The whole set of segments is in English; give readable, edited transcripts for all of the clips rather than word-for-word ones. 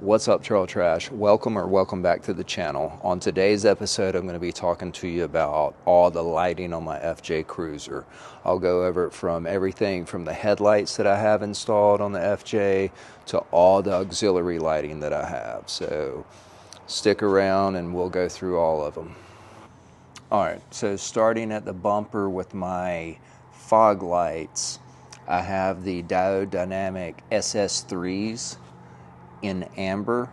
What's up, Trail Trash? Welcome back to the channel. On today's episode, I'm going to be talking to you about all the lighting on my FJ Cruiser. I'll go over it from everything from the headlights that I have installed on the FJ to all the auxiliary lighting that I have. So stick around and we'll go through all of them. All right, so starting at the bumper with my fog lights, I have the Dynamic SS3s in amber.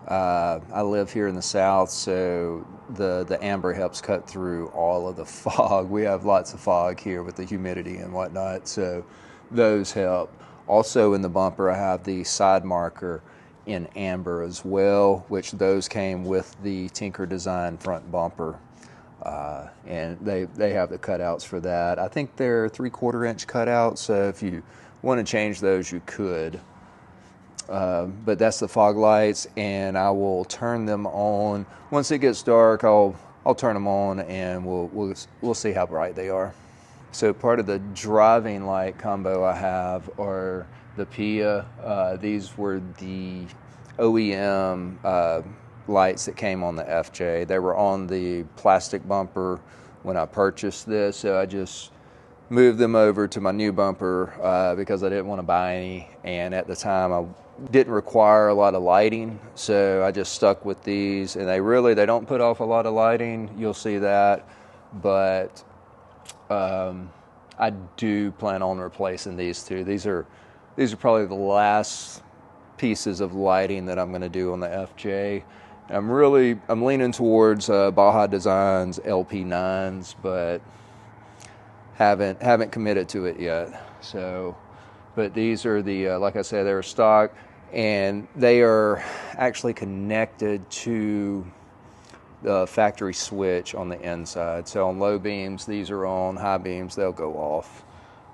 I live here in the south, so the amber helps cut through all of the fog. We have lots of fog here with the humidity and whatnot, so those help. Also in the bumper, I have the side marker in amber as well, which those came with the Tinker Design front bumper. And they have the cutouts for that. I think they're 3/4 inch cutouts, so if you want to change those, you could. But that's the fog lights, and I will turn them on once it gets dark. I'll turn them on, and we'll see how bright they are. So part of the driving light combo I have are the PIA. These were the OEM lights that came on the FJ. They were on the plastic bumper when I purchased this, so I just moved them over to my new bumper because I didn't want to buy any, and at the time I didn't require a lot of lighting, so I just stuck with these, and they don't put off a lot of lighting. You'll see that, but I do plan on replacing these two. These are probably the last pieces of lighting that I'm going to do on the FJ. I'm leaning towards Baja Designs LP9s, but haven't committed to it yet. So, but these are the like I said, they're stock, and they are actually connected to the factory switch on the inside. So on low beams, these are on. High beams, they'll go off,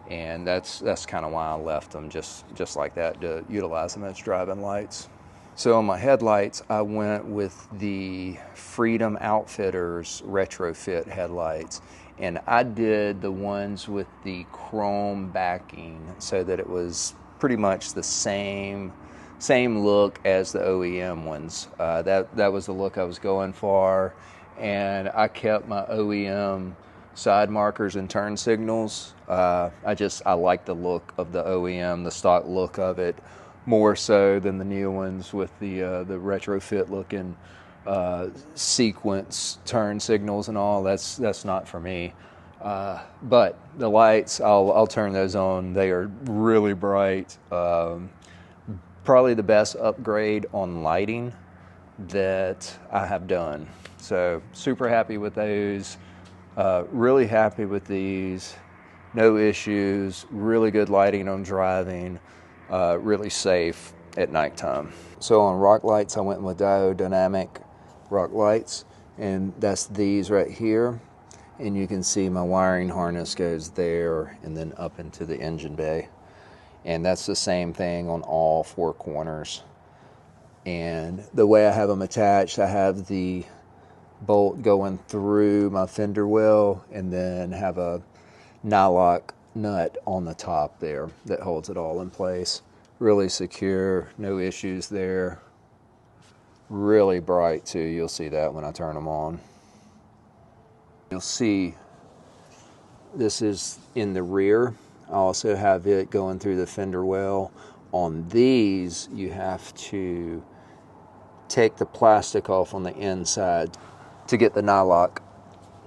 and that's kind of why I left them just like that, to utilize them as driving lights. So on my headlights, I went with the Freedom Outfitters retrofit headlights, and I did the ones with the chrome backing so that it was pretty much the same look as the OEM ones. That was the look I was going for, and I kept my OEM side markers and turn signals. I like the look of the OEM, the stock look of it, more so than the new ones with the retrofit looking sequence turn signals and all. That's not for me. But the lights, I'll turn those on. They are really bright. Probably the best upgrade on lighting that I have done. So super happy with those. Really happy with these. No issues. Really good lighting on driving. Really safe at nighttime. So on rock lights, I went with Dynamic rock lights, and that's these right here. And you can see my wiring harness goes there and then up into the engine bay. And that's the same thing on all four corners. And the way I have them attached, I have the bolt going through my fender well, and then have a nylock nut on the top there that holds it all in place. Really secure, no issues there. Really bright too. You'll see that when I turn them on. You'll see this is in the rear. I also have it going through the fender well. On these, you have to take the plastic off on the inside to get the nylock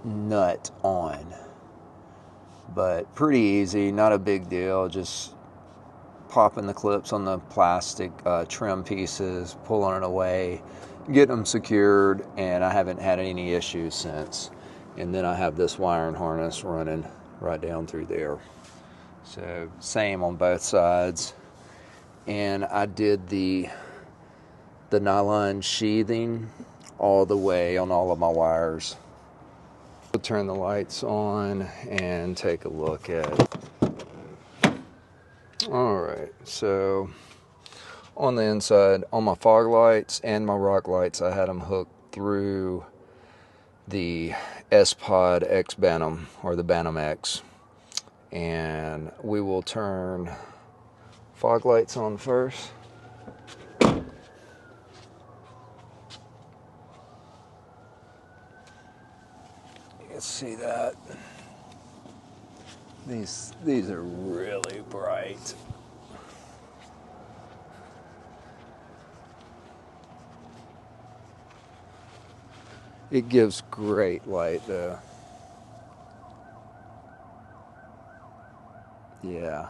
nut on. But pretty easy, not a big deal. Just popping the clips on the plastic trim pieces, pulling it away, getting them secured, and I haven't had any issues since. And then I have this wiring harness running right down through there. So same on both sides. And I did the nylon sheathing all the way on all of my wires. We'll turn the lights on and take a look at it. All right, so on the inside, on my fog lights and my rock lights, I had them hooked through the S-Pod X Bantam, or the Bantam X. And we will turn fog lights on first. let's see that. These are really bright. It gives great light though. Yeah.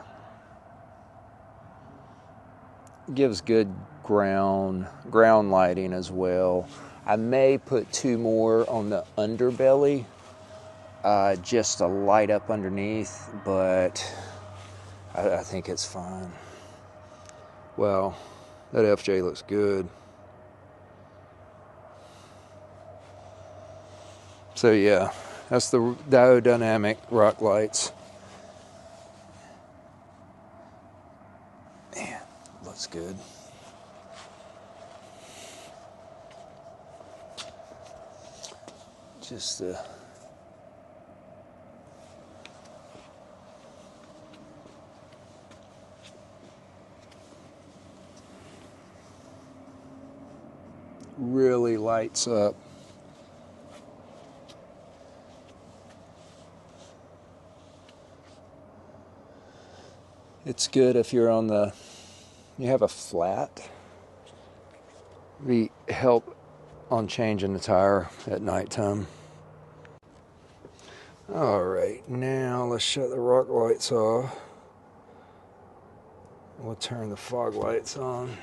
It gives good ground lighting as well. I may put 2 more on the underbelly just to light up underneath, but I think it's fine. Well, that FJ looks good. So yeah, that's the diodynamic rock lights. Man, looks good. Just really lights up. It's good if you're you have a flat. We help on changing the tire at nighttime. All right, now let's shut the rock lights off. We'll turn the fog lights on.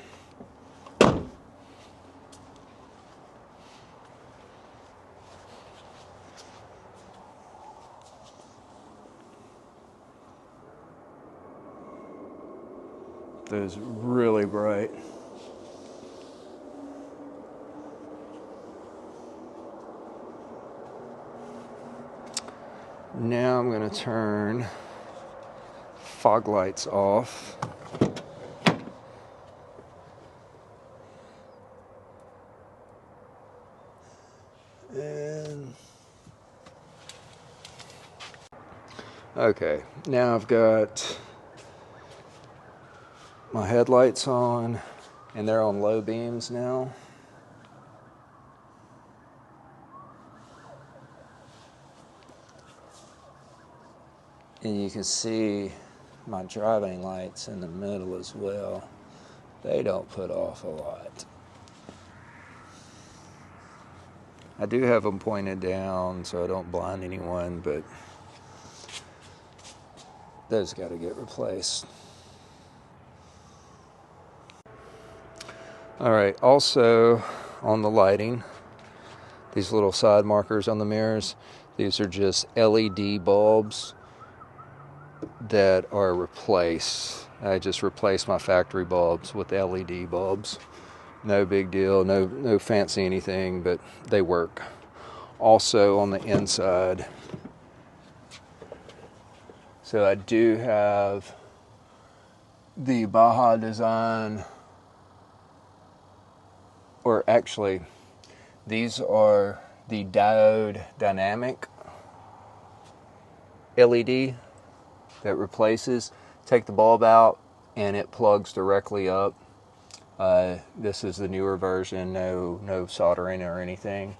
Those really bright. Now I'm going to turn fog lights off. And okay, now I've got my headlights on, and they're on low beams now. And you can see my driving lights in the middle as well. They don't put off a lot. I do have them pointed down so I don't blind anyone, but those got to get replaced. All right, also on the lighting, these little side markers on the mirrors, these are just LED bulbs that are replaced. I just replaced my factory bulbs with LED bulbs. No big deal, no fancy anything, but they work. Also on the inside, so I do have the Baja design, or actually these are the diode dynamic LED that replaces. Take the bulb out and it plugs directly up. This is the newer version, no soldering or anything.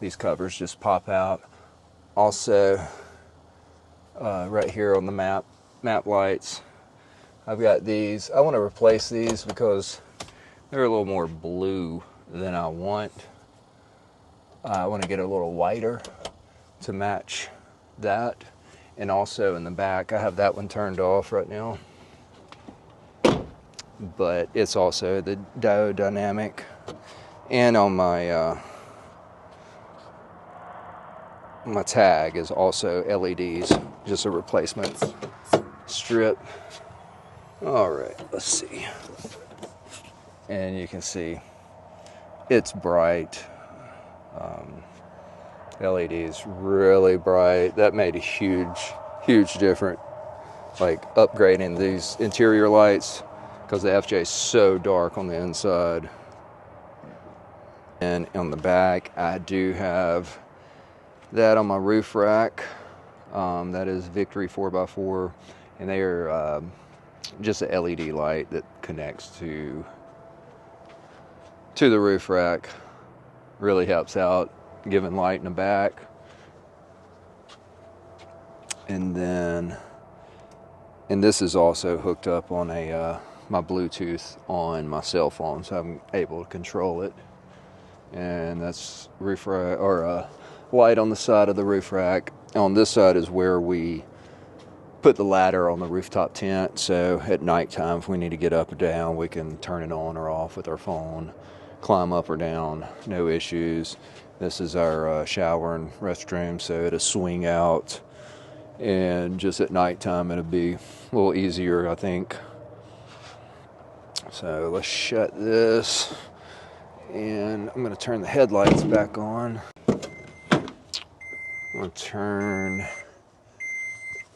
These covers just pop out. Also, right here on the map lights, I've got these. I want to replace these because they're a little more blue than I want. I want to get a little whiter to match that. And also in the back, I have that one turned off right now, but it's also the diode dynamic. And on my my tag is also LEDs, just a replacement strip. All right, let's see. And you can see it's bright. LEDs really bright. That made a huge difference. Like upgrading these interior lights, because the FJ is so dark on the inside. And on the back, I do have that on my roof rack. That is Victory 4x4, and they are just a LED light that connects to the roof rack. Really helps out giving light in the back. And this is also hooked up on my Bluetooth on my cell phone, so I'm able to control it. And that's roof rack, or light on the side of the roof rack. On this side is where we put the ladder on the rooftop tent, so at nighttime if we need to get up or down, we can turn it on or off with our phone, climb up or down, no issues. This is our shower and restroom, so it'll swing out, and just at nighttime it'll be a little easier, I think. So let's shut this, and I'm going to turn the headlights back on. I'm going to turn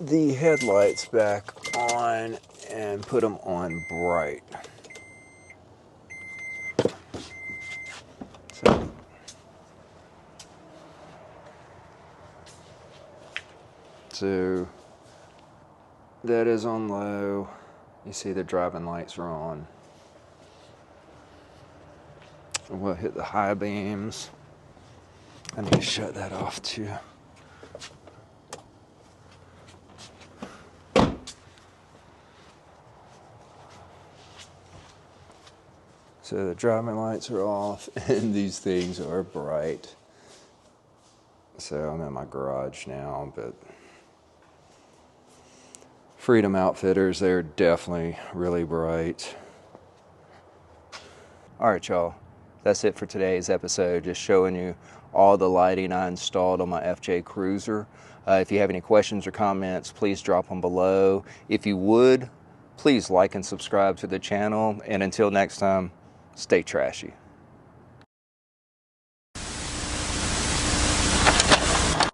the headlights back on and put them on bright. So that is on low. You see the driving lights are on. And we'll hit the high beams. I need to shut that off too. So the driving lights are off and these things are bright. So I'm in my garage now, but Freedom Outfitters, they're definitely really bright. All right, y'all. That's it for today's episode, just showing you all the lighting I installed on my FJ Cruiser. If you have any questions or comments, please drop them below. If you would, please like and subscribe to the channel. And until next time, stay trashy.